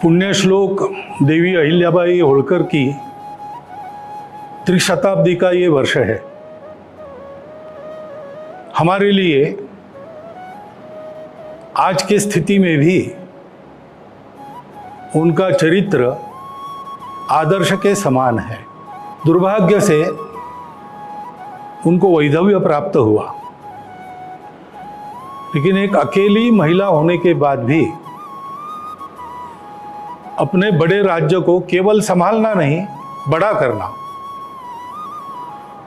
पुण्यश्लोक देवी अहिल्याबाई होळकर की त्रिशताब्दी का ये वर्ष है। हमारे लिए आज की स्थिति में भी उनका चरित्र आदर्श के समान है। दुर्भाग्य से उनको वैधव्य प्राप्त हुआ, लेकिन एक अकेली महिला होने के बाद भी अपने बड़े राज्य को केवल संभालना नहीं, बड़ा करना,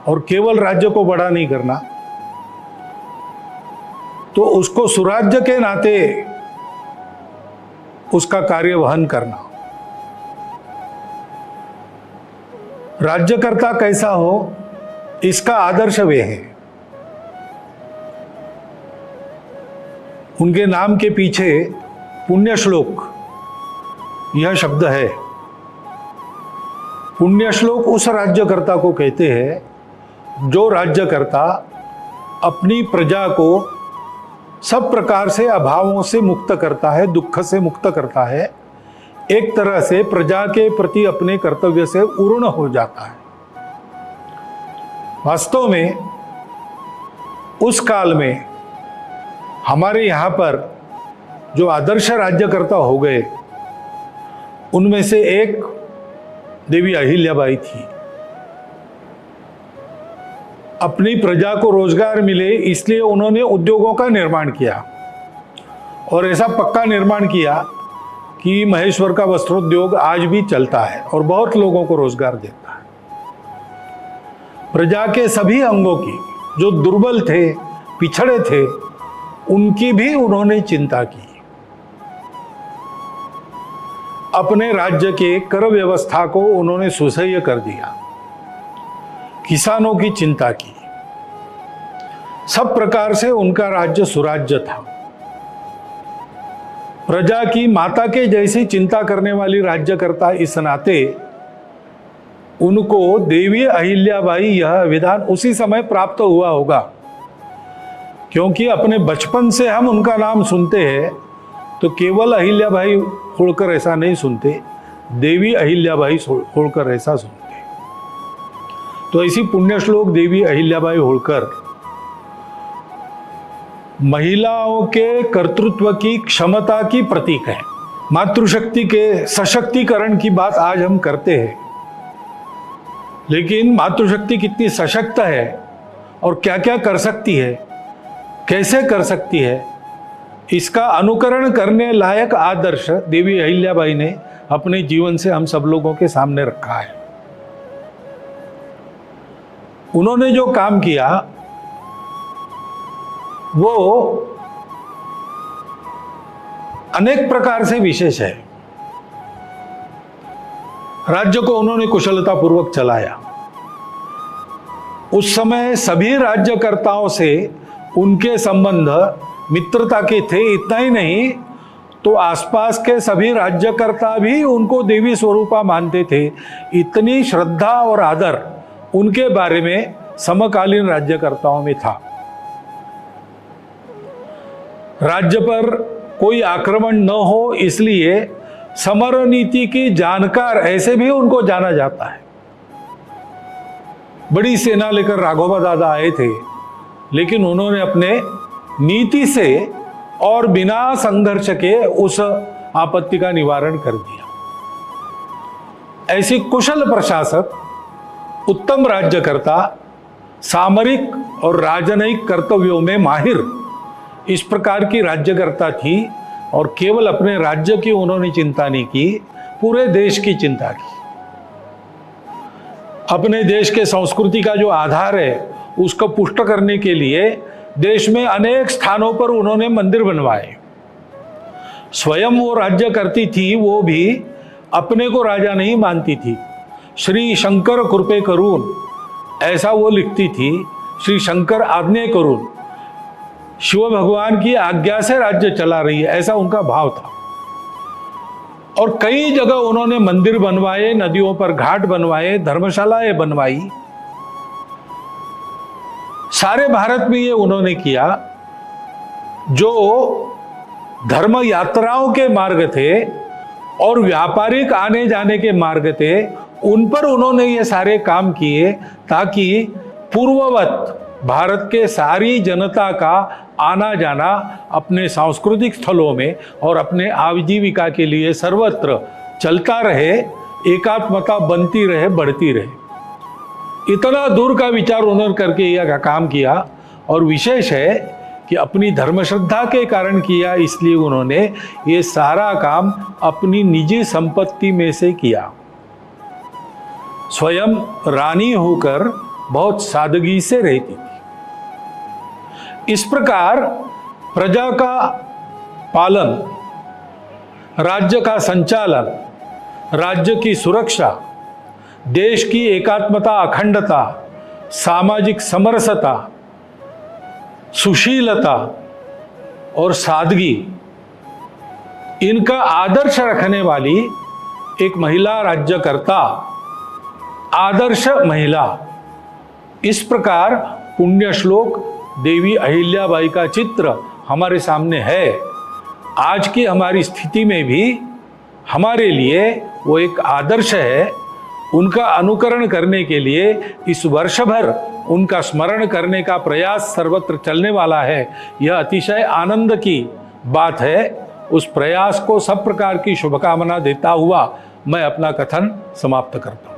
और केवल राज्य को बड़ा नहीं करना तो उसको सुराज्य के नाते उसका कार्य वहन करना। राज्यकर्ता कैसा हो इसका आदर्श वे है। उनके नाम के पीछे पुण्यश्लोक यह शब्द है। पुण्यश्लोक उस राज्यकर्ता को कहते हैं जो राज्यकर्ता अपनी प्रजा को सब प्रकार से अभावों से मुक्त करता है, दुख से मुक्त करता है, एक तरह से प्रजा के प्रति अपने कर्तव्य से पूर्ण हो जाता है। वास्तव में उस काल में हमारे यहाँ पर जो आदर्श राज्यकर्ता हो गए उनमें से एक देवी अहिल्याबाई थी। अपनी प्रजा को रोजगार मिले इसलिए उन्होंने उद्योगों का निर्माण किया, और ऐसा पक्का निर्माण किया कि महेश्वर का वस्त्रोद्योग आज भी चलता है और बहुत लोगों को रोजगार देता है। प्रजा के सभी अंगों की, जो दुर्बल थे, पिछड़े थे, उनकी भी उन्होंने चिंता की। अपने राज्य के कर व्यवस्था को उन्होंने सुसह्य कर दिया, किसानों की चिंता की। सब प्रकार से उनका राज्य सुराज्य था। प्रजा की माता के जैसी चिंता करने वाली राज्यकर्ता इस नाते उनको देवी अहिल्याबाई यह विधान उसी समय प्राप्त हुआ होगा, क्योंकि अपने बचपन से हम उनका नाम सुनते हैं तो केवल अहिल्याबाई होळकर ऐसा नहीं सुनते, देवी अहिल्याबाई होळकर ऐसा सुनते। तो ऐसी पुण्यश्लोक देवी अहिल्याबाई होळकर महिलाओं के कर्तृत्व की क्षमता की प्रतीक है। मातृशक्ति के सशक्तिकरण की बात आज हम करते हैं, लेकिन मातृशक्ति कितनी सशक्त है और क्या क्या कर सकती है, कैसे कर सकती है, इसका अनुकरण करने लायक आदर्श देवी अहिल्याबाई ने अपने जीवन से हम सब लोगों के सामने रखा है। उन्होंने जो काम किया वो अनेक प्रकार से विशेष है। राज्य को उन्होंने कुशलतापूर्वक चलाया। उस समय सभी राज्यकर्ताओं से उनके संबंध मित्रता के थे। इतना ही नहीं तो आसपास के सभी राज्यकर्ता भी उनको देवी स्वरूपा मानते थे। इतनी श्रद्धा और आदर उनके बारे में समकालीन राज्यकर्ताओं में था। राज्य पर कोई आक्रमण न हो इसलिए समर नीति की जानकार ऐसे भी उनको जाना जाता है। बड़ी सेना लेकर राघोबा दादा आए थे, लेकिन उन्होंने अपने नीति से और बिना संघर्ष के उस आपत्ति का निवारण कर दिया। ऐसी कुशल प्रशासक, उत्तम राज्यकर्ता, सामरिक और राजनयिक कर्तव्यों में माहिर, इस प्रकार की राज्यकर्ता थी। और केवल अपने राज्य की उन्होंने चिंता नहीं की, पूरे देश की चिंता की। अपने देश के संस्कृति का जो आधार है उसको पुष्ट करने के लिए देश में अनेक स्थानों पर उन्होंने मंदिर बनवाए। स्वयं वो राज्य करती थी, वो भी अपने को राजा नहीं मानती थी। श्री शंकर कृपे करून ऐसा वो लिखती थी। श्री शंकर आज्ञा करून, शिव भगवान की आज्ञा से राज्य चला रही है, ऐसा उनका भाव था। और कई जगह उन्होंने मंदिर बनवाए, नदियों पर घाट बनवाए, धर्मशालाएं बनवाई। सारे भारत में ये उन्होंने किया। जो धर्म यात्राओं के मार्ग थे और व्यापारिक आने जाने के मार्ग थे, उन पर उन्होंने ये सारे काम किए ताकि पूर्ववत भारत के सारी जनता का आना जाना अपने सांस्कृतिक स्थलों में और अपने आजीविका के लिए सर्वत्र चलता रहे, एकात्मता बनती रहे, बढ़ती रहे। इतना दूर का विचार उन्होंने करके यह काम किया, और विशेष है कि अपनी धर्म श्रद्धा के कारण किया, इसलिए उन्होंने ये सारा काम अपनी निजी संपत्ति में से किया। स्वयं रानी होकर बहुत सादगी से रहती थी। इस प्रकार प्रजा का पालन, राज्य का संचालन, राज्य की सुरक्षा, देश की एकात्मता, अखंडता, सामाजिक समरसता, सुशीलता और सादगी, इनका आदर्श रखने वाली एक महिला राज्यकर्ता, आदर्श महिला। इस प्रकार पुण्य श्लोक देवी अहिल्याबाई का चित्र हमारे सामने है। आज की हमारी स्थिति में भी हमारे लिए वो एक आदर्श है। उनका अनुकरण करने के लिए इस वर्ष भर उनका स्मरण करने का प्रयास सर्वत्र चलने वाला है। यह अतिशय आनंद की बात है। उस प्रयास को सब प्रकार की शुभकामना देता हुआ मैं अपना कथन समाप्त करता हूँ।